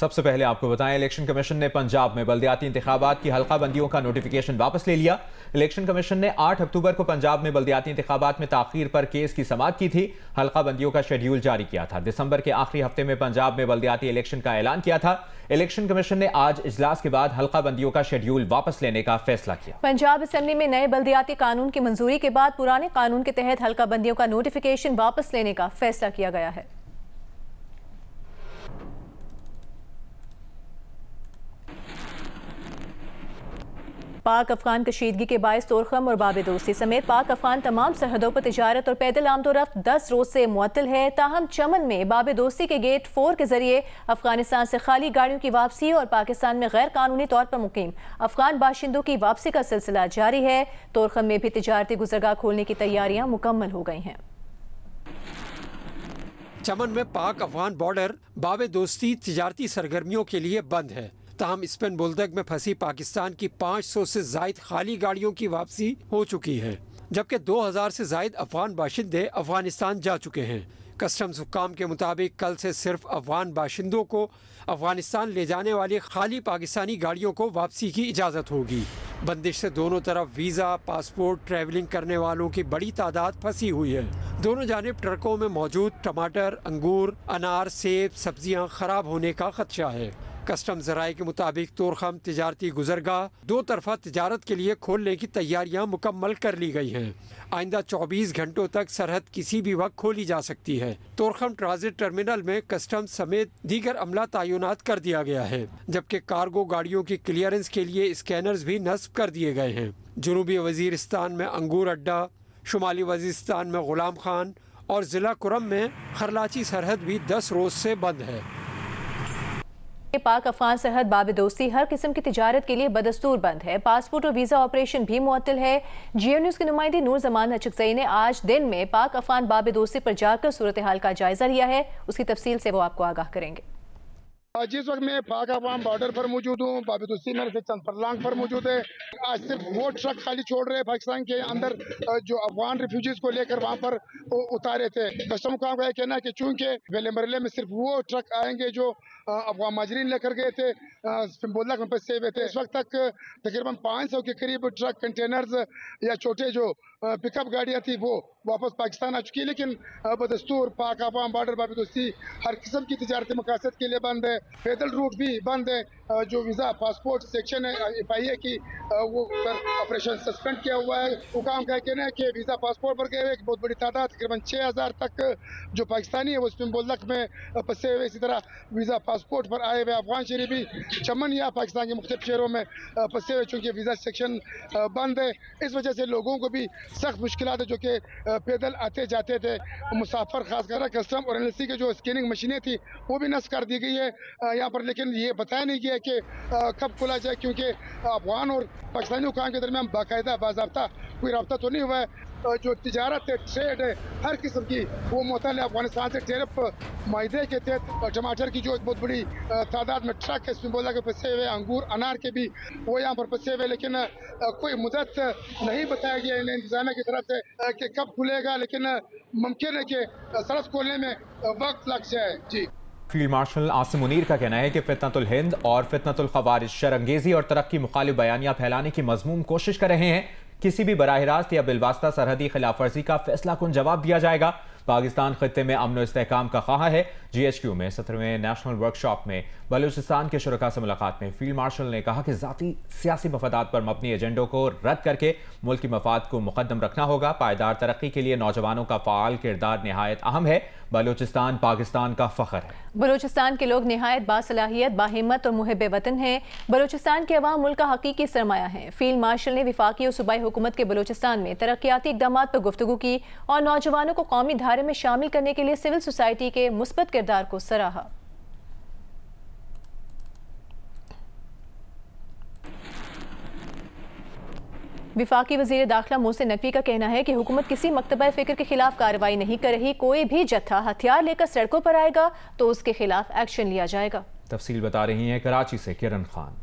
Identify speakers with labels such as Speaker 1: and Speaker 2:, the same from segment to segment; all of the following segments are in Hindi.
Speaker 1: सबसे पहले आपको बताएं, इलेक्शन कमीशन ने पंजाब में बल्दियाती इंतखाबात की हल्का बंदियों का नोटिफिकेशन वापस ले लिया। इलेक्शन कमीशन ने 8 अक्टूबर को पंजाब में बल्दियाती इंतखाबात में ताखीर पर केस की समाअत की थी। हल्का बंदियों का शेड्यूल जारी किया था। दिसंबर के आखिरी हफ्ते में पंजाब में बल्दियाती इलेक्शन का ऐलान किया था। इलेक्शन कमीशन ने आज इजलास के बाद हल्का बंदियों का शेड्यूल वापस लेने का फैसला किया।
Speaker 2: पंजाब असेंबली में नए बल्दियाती कानून की मंजूरी के बाद पुराने कानून के तहत हल्का बंदियों का नोटिफिकेशन वापस लेने का फैसला किया गया है। पाक अफगान कशीदगी के बायस तोरखम और बाब दोस्ती समेत पाक अफगान तमाम सरहदों पर तिजारत और पैदल आमदोरफ्त 10 रोज से मुअत्तल है। ताहम चमन में बाब दोस्ती के गेट 4 के जरिए अफगानिस्तान से खाली गाड़ियों की वापसी और पाकिस्तान में गैर कानूनी तौर पर मुकीम अफगान बाशिंदों की वापसी का सिलसिला जारी है। तोरखम में भी तिजारती गुजरगाह खोलने की तैयारियां मुकम्मल हो गई हैं।
Speaker 3: चमन में पाक अफगान बॉर्डर बाब दोस्ती तिजारती सरगर्मियों के लिए बंद है। ताहम स्पेन बुलदक में फंसी पाकिस्तान की 500 से जायद खाली गाड़ियों की वापसी हो चुकी है, जबकि 2000 से जायद अफगान बाशिंदे अफगानिस्तान जा चुके हैं। कस्टम्स हुक्काम के मुताबिक कल से सिर्फ अफगान बाशिंदों को अफगानिस्तान ले जाने वाली खाली पाकिस्तानी गाड़ियों को वापसी की इजाज़त होगी। बंदिश से दोनों तरफ वीज़ा, पासपोर्ट, ट्रैवलिंग करने वालों की बड़ी तादाद फंसी हुई है। दोनों जानिब ट्रकों में मौजूद टमाटर, अंगूर, अनार, सेब, सब्जियां खराब होने का खदशा है। कस्टम ज़राए के मुताबिक तोरखम तिजारती गुजरगाह 2 तरफा तिजारत के लिए खोलने की तैयारियां मुकम्मल कर ली गई हैं। आइंदा 24 घंटों तक सरहद किसी भी वक्त खोली जा सकती है। तोरखम ट्रांजिट टर्मिनल में कस्टम समेत दीगर अमला तैनात कर दिया गया है, जबकि कार्गो गाड़ियों की क्लियरेंस के लिए स्कैनर्स भी नस्ब कर दिए गए हैं। जनूबी वजीरिस्तान में अंगूर अड्डा, शुमाली वजीरिस्तान में गुलाम खान और ज़िला कुरम में खरलाची सरहद भी 10 रोज से बंद है।
Speaker 2: पाक अफगान सरहद बाब दोस्ती हर किस्म की तिजारत के लिए बदस्तूर बंद है। पासपोर्ट और वीज़ा ऑपरेशन भी मुअत्तल है। जियो न्यूज़ की नुमाइंदी नूर जमान अचकज़ई ने आज दिन में पाक अफगान बाब दोस्ती पर जाकर सूरत हाल का जायजा लिया है। उसकी तफसील से वो आपको आगाह करेंगे।
Speaker 4: जिस वक्त मैं पाक अफगान बॉर्डर पर मौजूद हूँ, बाब दोस्ती में से चंद फरलांग पर मौजूद है। आज सिर्फ वो ट्रक खाली छोड़ रहे हैं पाकिस्तान के अंदर जो अफगान रिफ्यूजीज को लेकर वहाँ पर उतारे थे। कस्टम का कहना है कि चूंकि वेले मरले में सिर्फ वो ट्रक आएंगे जो अफगान माजरीन लेकर गए थे, बोलक में फंसे हुए थे। इस वक्त तक तकरीबन 500 के करीब ट्रक, कंटेनर्स या छोटे जो पिकअप गाड़ियाँ थी वो वापस पाकिस्तान आ चुकी है। लेकिन बदस्तूर पाक अफगान बॉर्डर बाब दोस्ती हर किस्म की तिजारती मकासद के लिए बंद है। पैदल रूट भी बंद है। जो वीज़ा पासपोर्ट सेक्शन है FIA की वो ऑपरेशन सस्पेंड किया हुआ है। हुकाम का कहना है कि वीज़ा पासपोर्ट पर गए हुए एक बहुत बड़ी तादाद तकरीबन 6000 तक जो पाकिस्तानी है वो उसमें बोलक में फंसे हुए। इसी तरह वीज़ा पासपोर्ट पर आए हुए अफगान शहरी भी चमन या पाकिस्तान के मुख्तलिफ शहरों में फंसे हुए, चूँकि वीज़ा सेक्शन बंद है। इस वजह से लोगों को भी सख्त मुश्किलात है जो कि पैदल आते जाते थे। मुसाफर खासकर कस्टम और NLC के जो स्कैनिंग मशीनें थी वो भी नस्ब कर दी गई है यहाँ पर, लेकिन ये बताया नहीं गया कि कब खोला जाए, क्योंकि अफगान और पाकिस्तानी हुकाम के दरमियान बाकायदा बाज़ाब्ता कोई रब्ता तो नहीं हुआ है। जो तिजारत है, ट्रेड है हर किस्म की, वो मुअत्तल है। अफगानिस्तान से टैरिफ माहिदे के तहत टमाटर की जो एक बहुत बड़ी तादाद में ट्रक है इसमें बोला के फंसे हुए, अंगूर अनार के भी वो यहाँ पर फंसे हुए, लेकिन कोई मुद्दत नहीं बताया गया इन इंतजामिया की तरफ से कि कब खुलेगा, लेकिन मुमकिन है कि सरहद खोलने में वक्त लग जाए। जी।
Speaker 1: फील्ड मार्शल आसिम मुनीर का कहना है कि फितनतुल हिंद और फितनतुल खवारिज शरंगेजी और तरक्की मुखालिफ बयानियां फैलाने की मजमूम कोशिश कर रहे हैं। किसी भी बराह रास्त या बिलवास्ता सरहदी खिलाफ वर्जी का फैसला कुन जवाब दिया जाएगा। पाकिस्तान खित्ते में अमन और इस्तेहकाम का ख्वाह है। GHQ में 17वें नेशनल वर्कशॉप में बलूचिस्तान के शुरका से मुलाकात में फील्ड मार्शल ने कहा कि जाती सियासी मफादात पर मबनी एजेंडों को रद्द करके मुल्क की मफाद को मुकद्दम रखना होगा। पायदार तरक्की के लिए नौजवानों का फ़ाल किरदार निहायत अहम है। बलूचिस्तान पाकिस्तान का फ़ख्र है। बलूचिस्तान के लोग निहायत बासलाहियत, बाहिम्मत और मुहिब वतन हैं। बलूचिस्तान के अवाम मुल्क का हकीकी सरमाया है। फील्ड मार्शल ने विफाकी और सूबाई हुकूमत के बलूचिस्तान में तरक्याती इक़दाम पर गुफ्तगू की और नौजवानों को कौमी धारे में शामिल करने के लिए सिविल सोसाइटी के मुस्बत किरदार को सराहा। विफाकी वज़ीर दाखिला मोहसिन नकवी का कहना है कि हुकूमत किसी मकतबा फ़िक्र के खिलाफ कार्रवाई नहीं कर रही। कोई भी जत्था हथियार लेकर सड़कों पर आएगा तो उसके खिलाफ एक्शन लिया जाएगा। तफसील बता रही हैं कराची से किरण खान।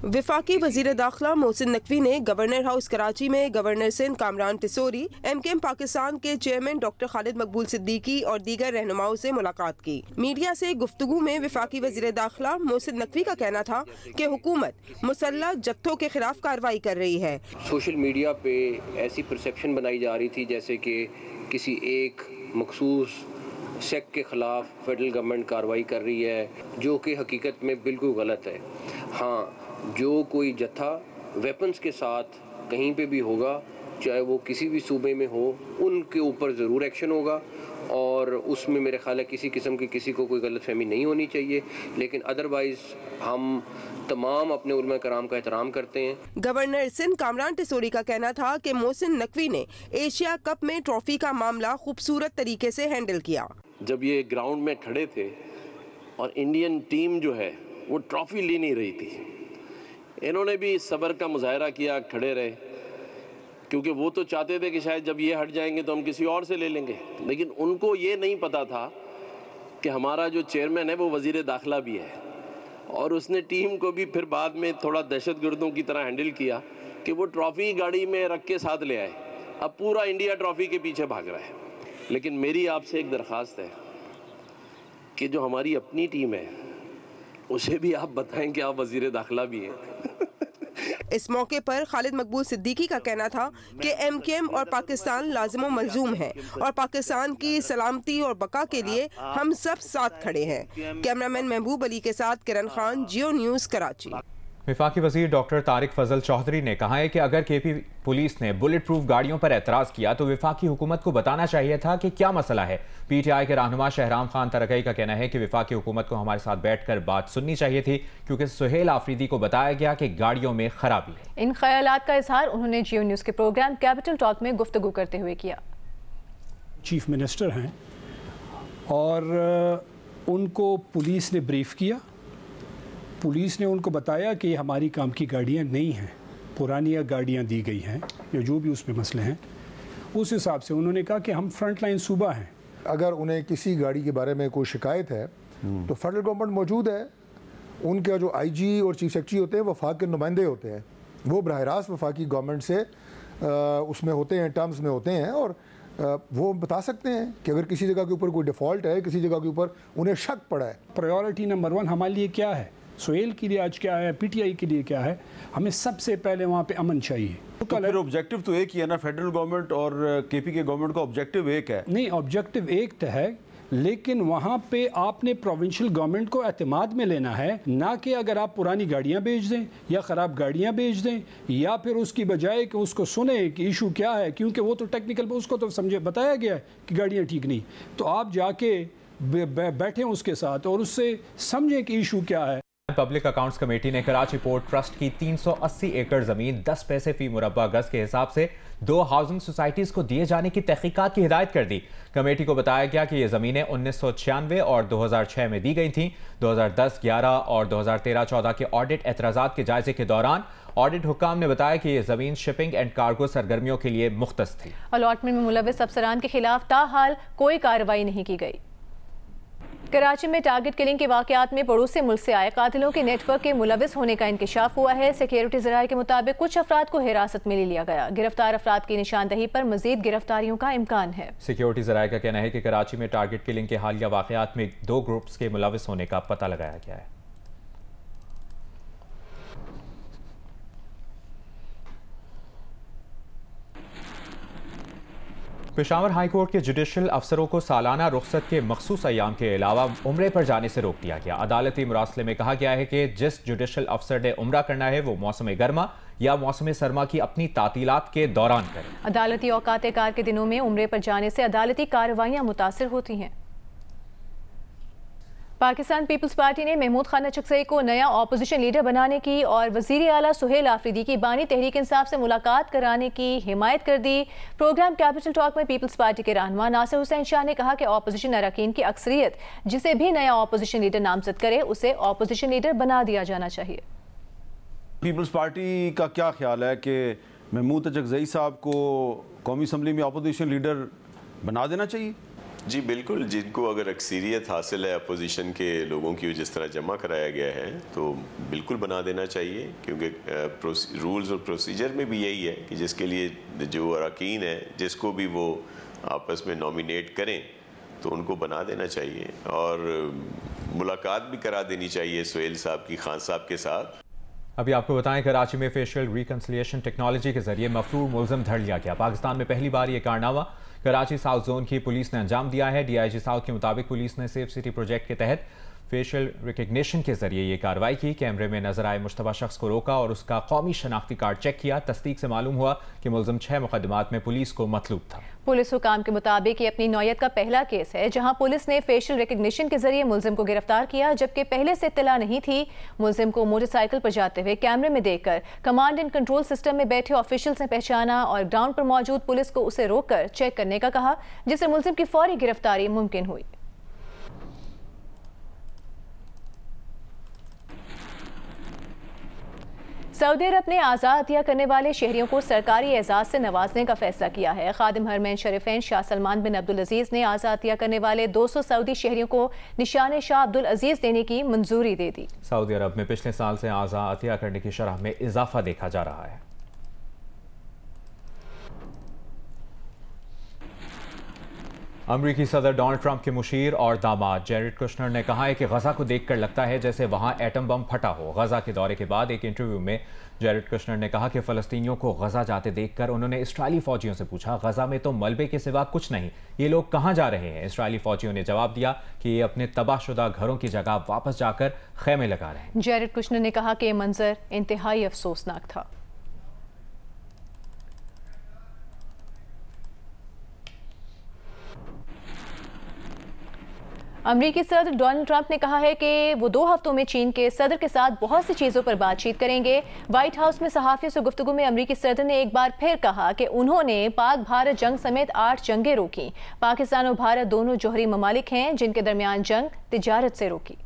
Speaker 5: वफाकी वजीर दाखिला मोहसिन नकवी ने गवर्नर हाउस कराची में गवर्नर सिंध कामरान टिसोरी, MKM पाकिस्तान के चेयरमैन डॉक्टर खालिद मकबूल सिद्दीकी और दीगर रहनुमाओं से मुलाकात की। मीडिया से गुफ्तगू में वफाकी वजीर दाखिला मोहसिन नकवी का कहना था कि हुकूमत मुसल्लह जत्थों के खिलाफ कार्रवाई कर रही है।
Speaker 6: सोशल मीडिया पे ऐसी परसेप्शन बनाई जा रही थी जैसे कि किसी एक मखसूस सेक्ट के खिलाफ फेडरल गवर्नमेंट कार्रवाई कर रही है, जो कि हकीकत में बिल्कुल गलत है। हाँ, जो कोई जत्था वेपन्स के साथ कहीं पे भी होगा, चाहे वो किसी भी सूबे में हो, उनके ऊपर ज़रूर एक्शन होगा और उसमें मेरे ख्याल है किसी किस्म की किसी को कोई गलतफहमी नहीं होनी चाहिए। लेकिन अदरवाइज़ हम तमाम अपने उलमा कराम का एहतराम करते हैं।
Speaker 5: गवर्नर सिंध कामरान टिसोरी का कहना था कि मोहसिन नकवी ने एशिया कप में ट्रॉफी का मामला खूबसूरत तरीके से हैंडल किया।
Speaker 7: जब ये ग्राउंड में खड़े थे और इंडियन टीम जो है वो ट्रॉफी ले नहीं रही थी, इन्होंने भी सब्र का मुजाहरा किया, खड़े रहे, क्योंकि वो तो चाहते थे कि शायद जब ये हट जाएंगे तो हम किसी और से ले लेंगे। लेकिन उनको ये नहीं पता था कि हमारा जो चेयरमैन है वो वजीर दाखिला भी है और उसने टीम को भी फिर बाद में थोड़ा दहशतगर्दों की तरह हैंडल किया कि वो ट्रॉफी गाड़ी में रख के साथ ले आए। अब पूरा इंडिया ट्रॉफी के पीछे भाग रहा है। लेकिन मेरी आपसे एक दरख्वास्त है कि जो हमारी अपनी टीम है उसे भी आप बताएं कि आप वजीर दाखिला भी हैं।
Speaker 5: इस मौके पर खालिद मकबूल सिद्दीकी का कहना था कि MKM और पाकिस्तान लाजिम मलजूम है और पाकिस्तान की सलामती और बका के लिए हम सब साथ खड़े हैं। कैमरामैन महबूब अली के साथ किरण खान, जियो न्यूज़, कराची।
Speaker 1: वफाकी वजीर डॉक्टर तारिक फजल चौधरी ने कहा है कि अगर KP पुलिस ने बुलेट प्रूफ गाड़ियों पर एतराज़ किया तो वफाकी हुकूमत को बताना चाहिए था कि क्या मसला है। PTI के रहनुमा शहराम खान तरकई का कहना है कि वफाकी हुकूमत को हमारे साथ बैठकर बात सुननी चाहिए थी, क्योंकि सुहेल आफरीदी को बताया गया कि गाड़ियों में खराबी है।
Speaker 2: इन ख्यालात का इजहार उन्होंने जियो न्यूज़ के प्रोग्राम कैपिटल टॉक में गुफ्तगू करते हुए किया।
Speaker 8: चीफ मिनिस्टर हैं और उनको पुलिस ने ब्रीफ किया। पुलिस ने उनको बताया कि हमारी काम की गाड़ियाँ नहीं हैं, पुरानी गाड़ियाँ दी गई हैं या जो भी उसमें मसले हैं। उस हिसाब से उन्होंने कहा कि हम फ्रंट लाइन सूबा हैं।
Speaker 9: अगर उन्हें किसी गाड़ी के बारे में कोई शिकायत है तो फेडरल गवर्नमेंट मौजूद है। उनका जो IG और चीफ सेक्रेटरी होते हैं वफाक के नुमाइंदे होते हैं, वो बराह रास्त वफाकी गवर्नमेंट से उसमें होते हैं, टर्म्स में होते हैं और वो बता सकते हैं कि अगर किसी जगह के ऊपर कोई डिफ़ॉल्ट है, किसी जगह के ऊपर उन्हें शक पड़ा है।
Speaker 8: प्रायोरिटी नंबर 1 हमारे लिए क्या है, सुहेल के लिए आज क्या है, PTI के लिए क्या है, हमें सबसे पहले वहाँ पे अमन चाहिए।
Speaker 10: तो फिर ऑब्जेक्टिव तो एक ही है ना, फेडरल गवर्नमेंट और KP के गवर्नमेंट का ऑब्जेक्टिव एक है।
Speaker 8: नहीं, ऑब्जेक्टिव एक तो है, लेकिन वहाँ पे आपने प्रोविंशियल गवर्नमेंट को एतमाद में लेना है, ना कि अगर आप पुरानी गाड़ियाँ बेच दें या ख़राब गाड़ियाँ बेच दें या फिर उसकी बजाय कि उसको सुने कि इशू क्या है, क्योंकि वो तो टेक्निकल उसको तो समझे बताया गया है कि गाड़ियाँ ठीक नहीं, तो आप जाके बैठें उसके साथ और उससे समझें कि इशू क्या है।
Speaker 1: पब्लिक अकाउंट्स कमेटी ने कराची पोर्ट ट्रस्ट की 380 एकड़ जमीन 10 पैसे फी मुरब्बा गज के हिसाब से 2 हाउसिंग सोसाइटीज को दिए जाने की तहकीकात की हिदायत कर दी। कमेटी को बताया गया कि ये जमीनें 1996 और 2006 में दी गई थीं। 2010, 11 और 2013-14 के ऑडिट एतराज़ात के जायजे के दौरान ऑडिट हुक्काम ने बताया कि ये जमीन शिपिंग एंड कार्गो सरगर्मियों के लिए मुख्तस थी।
Speaker 2: अलॉटमेंट में मुलविस अफसरान के खिलाफ ताहाल कोई कार्रवाई नहीं की गई। कराची में टारगेट किलिंग के वाकयात में पड़ोसी मुल्क से आए कातिलों के नेटवर्क के मुलविस होने का इंकशाफ हुआ है। सिक्योरिटी ज़राए के मुताबिक कुछ अफराद को हिरासत में ले लिया गया। गिरफ्तार अफराद की निशानदही पर मजीद गिरफ्तारियों का इम्कान है।
Speaker 1: सिक्योरिटी ज़राए का कहना है कि कराची में टारगेट किलिंग के हालिया वाकयात में 2 ग्रुप्स के मुलविस होने का पता लगाया गया है। पेशावर हाई कोर्ट के जुडिशल अफसरों को सालाना रुखसत के मखसूस अयाम के अलावा उम्रे पर जाने से रोक दिया गया। अदालती मुरासले में कहा गया है कि जिस जुडिशल अफसर ने उम्रा करना है वो मौसम गर्मा या मौसम सरमा की अपनी तातीलात के दौरान करे।
Speaker 2: अदालती औकात कार के दिनों में उम्रे पर जाने से अदालती कार्रवाइयां मुतासिर होती हैं। पाकिस्तान पीपल्स पार्टी ने महमूद खान चकसई को नया ऑपोजिशन लीडर बनाने की और वजीर आला सुहेल आफरीदी की बानी तहरीक इंसाफ से मुलाकात कराने की हिमायत कर दी। प्रोग्राम कैपिटल टॉक में पीपल्स पार्टी के रहनुमा नासिर हुसैन शाह ने कहा कि ऑपोजिशन अरकान की अक्सरियत जिसे भी नया ऑपोजिशन लीडर नामजद करे उसे ऑपोजिशन लीडर बना दिया जाना चाहिए।
Speaker 10: पीपल्स पार्टी का क्या ख्याल है कि महमूद चकसई साहब को कौमी असम्बली में ऑपोजिशन लीडर बना देना चाहिए?
Speaker 11: जी बिल्कुल, जिनको अगर अक्सरियत हासिल है अपोजिशन के लोगों की जिस तरह जमा कराया गया है तो बिल्कुल बना देना चाहिए, क्योंकि रूल्स और प्रोसीजर में भी यही है कि जिसके लिए जो अरकान है जिसको भी वो आपस में नॉमिनेट करें तो उनको बना देना चाहिए और मुलाकात भी करा देनी चाहिए सुहेल साहब की खान साहब के साथ।
Speaker 1: अभी आपको बताएं, कराची में फेशियल रिकन्सिलिएशन टेक्नोलॉजी के जरिए मफरूर मुलजिम धर लिया गया। पाकिस्तान में पहली बार ये कारनामा कराची साउथ जोन की पुलिस ने अंजाम दिया है। DIG साउथ के मुताबिक पुलिस ने सेफ सिटी प्रोजेक्ट के तहत फेशियल रिकग्निशन के जरिए ये कार्रवाई की। कैमरे में नजर आए मुश्तबा शख्स को रोका और उसका कौमी शनाख्ती कार्ड चेक किया। तस्दीक से मालूम हुआ कि मुलजिम 6 मुकदमात में पुलिस को मतलूब था।
Speaker 2: पुलिस हुकाम के मुताबिक ये अपनी नौयत का पहला केस है जहां पुलिस ने फेशियल रिकग्निशन के जरिए मुलजिम को गिरफ्तार किया, जबकि पहले से इत्तला नहीं थी। मुलजिम को मोटरसाइकिल पर जाते हुए कैमरे में देखकर कमांड एंड कंट्रोल सिस्टम में बैठे ऑफिशियल्स ने पहचाना और ग्राउंड पर मौजूद पुलिस को उसे रोककर चेक करने का कहा, जिससे मुलजिम की फौरी गिरफ्तारी मुमकिन हुई। सऊदी अरब ने आज़ाद अतिया करने वाले शहरियों को सरकारी एजाज़ से नवाजने का फैसला किया है। खादिम हरमैन शरीफैन शाह सलमान बिन अब्दुल अजीज़ ने आज़ाद अतिया करने वाले 200 सऊदी शहरियों को निशान शाह अब्दुल अजीज़ देने की मंजूरी दे दी।
Speaker 1: सऊदी अरब में पिछले साल से आज़ाद अतिया करने की शरह में इजाफा देखा जा रहा है। अमरीकी सदर डोनाल्ड ट्रंप के मुशीर और दामाद जेरेड कुशनर ने कहा है कि गजा को देखकर लगता है जैसे वहां एटम बम फटा हो। गजा के दौरे के बाद एक इंटरव्यू में जेरेड कुशनर ने कहा कि फलस्तीनियों को गजा जाते देखकर उन्होंने इस्राएली फौजियों से पूछा, गजा में तो मलबे के सिवा कुछ नहीं, ये लोग कहां जा रहे हैं? इस्राएली फौजियों ने जवाब दिया कि ये अपने तबाहशुदा घरों की जगह वापस जाकर खेमे लगा रहे हैं।
Speaker 2: जेरेड कुशनर ने कहा कि यह मंजर इंतहाई अफसोसनाक था। अमरीकी सदर डोनाल्ड ट्रंप ने कहा है कि वो 2 हफ्तों में चीन के सदर के साथ बहुत सी चीज़ों पर बातचीत करेंगे। व्हाइट हाउस में सहाफ़ियों से गुफ्तगू में अमरीकी सदर ने एक बार फिर कहा कि उन्होंने पाक भारत जंग समेत 8 जंगें रोकी। पाकिस्तान और भारत दोनों जोहरी ममालिक हैं जिनके दरमियान जंग तिजारत से रोकी।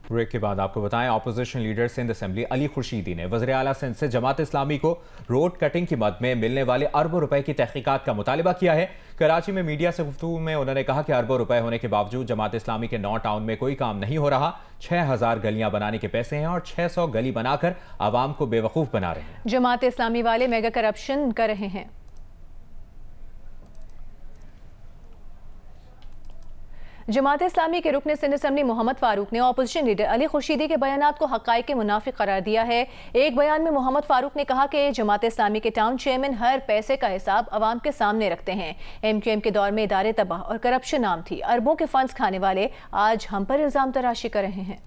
Speaker 1: ब्रेक के बाद आपको बताएं, opposition leader Sindh assembly Ali Khurshidi ने वज़ीर आला सिंध से जमात इस्लामी को रोड कटिंग की मद में मिलने वाले अरबों रुपए की तहकीकात का मुतालिबा किया है। कराची में मीडिया से गुफ्तगू में उन्होंने कहा कि अरबों रुपए होने के बावजूद जमात इस्लामी के 9 टाउन में कोई काम नहीं हो रहा। 6000 गलियां बनाने के पैसे हैं और 600 गली बनाकर आवाम को बेवकूफ बना रहे हैं।
Speaker 2: जमात इस्लामी वाले मेगा करप्शन कर रहे हैं। जमात इस्लामी के रुकन सिंध असेंबली मोहम्मद फारूक ने ऑपोजिशन लीडर अली खुर्शीदी के बयानात को हक़ाइक़ के मुनाफिक करार दिया है। एक बयान में मोहम्मद फारूक ने कहा कि जमात इस्लामी के टाउन चेयरमैन हर पैसे का हिसाब अवाम के सामने रखते हैं। MQM के दौर में इदारे तबाह और करप्शन आम थी। अरबों के फंड्स खाने वाले आज हम पर इल्ज़ाम तराशी कर रहे हैं।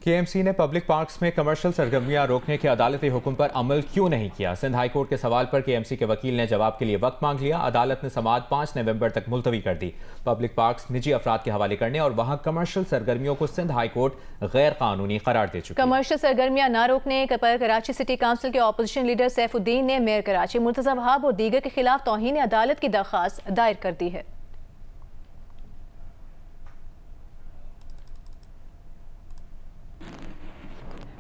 Speaker 1: KMC ने पब्लिक पार्क्स में कमर्शियल सरगर्मियां रोकने के अदालती हुक्म पर अमल क्यों नहीं किया? सिंध हाई कोर्ट के सवाल पर KMC के वकील ने जवाब के लिए वक्त मांग लिया। अदालत ने समाअत 5 नवंबर तक मुलतवी कर दी। पब्लिक पार्क्स निजी अफराद के हवाले करने और वहां कमर्शियल सरगर्मियों को सिंध हाई कोर्ट गैर कानूनी करार दे चुकी है।
Speaker 2: कमर्शियल सरगर्मियां न रोकने पर कराची सिटी काउंसिल के ऑपोजिशन लीडर सैफुद्दीन ने मेयर कराची मुर्तजा वहाब और दीगर के खिलाफ तौहीन अदालत की दरख्वास्त दायर कर दी है।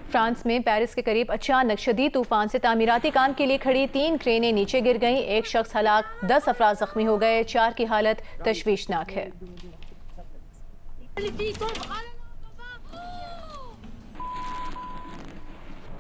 Speaker 2: फ्रांस में पेरिस के करीब अचानक शदीद तूफान से तामीराती काम के लिए खड़ी 3 क्रेनें नीचे गिर गईं। 1 शख्स हलाक, 10 अफराद जख्मी हो गए। 4 की हालत तशवीशनाक है।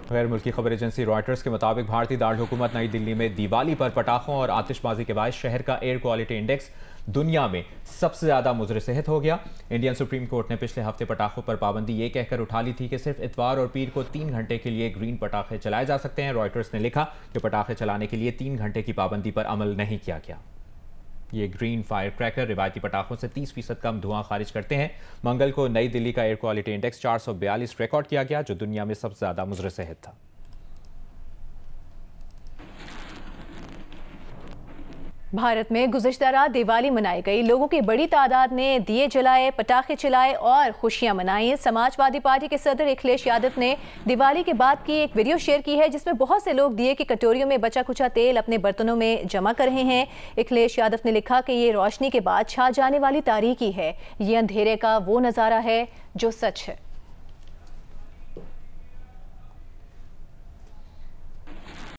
Speaker 1: गैर मुल्की खबर एजेंसी रॉयटर्स के मुताबिक भारतीय दारकूमत नई दिल्ली में दिवाली पर पटाखों और आतिशबाजी के बायस शहर का एयर क्वालिटी इंडेक्स दुनिया में सबसे ज्यादा मुज़र सेहत हो गया। इंडियन सुप्रीम कोर्ट ने पिछले हफ्ते पटाखों पर पाबंदी ये कहकर उठा ली थी कि सिर्फ इतवार और पीर को 3 घंटे के लिए ग्रीन पटाखे चलाए जा सकते हैं। रॉयटर्स ने लिखा कि पटाखे चलाने के लिए 3 घंटे की पाबंदी पर अमल नहीं किया गया। ये ग्रीन फायर क्रैकर रिवायती पटाखों से 30% कम धुआं खारिज करते हैं। मंगल को नई दिल्ली का एयर क्वालिटी इंडेक्स 442 रिकॉर्ड किया गया, जो दुनिया में सबसे ज्यादा मुज़र सेहत था।
Speaker 2: भारत में गुज़िश्ता रात दिवाली मनाई गई। लोगों की बड़ी तादाद ने दिए जलाए, पटाखे चलाए और खुशियां मनाई। समाजवादी पार्टी के सदर अखिलेश यादव ने दिवाली के बाद की एक वीडियो शेयर की है जिसमें बहुत से लोग दिए की कटोरियों में बचा कुचा तेल अपने बर्तनों में जमा कर रहे हैं। अखिलेश यादव ने लिखा कि ये रोशनी के बाद छा जाने वाली तारीकी है, ये अंधेरे का वो नज़ारा है जो सच है।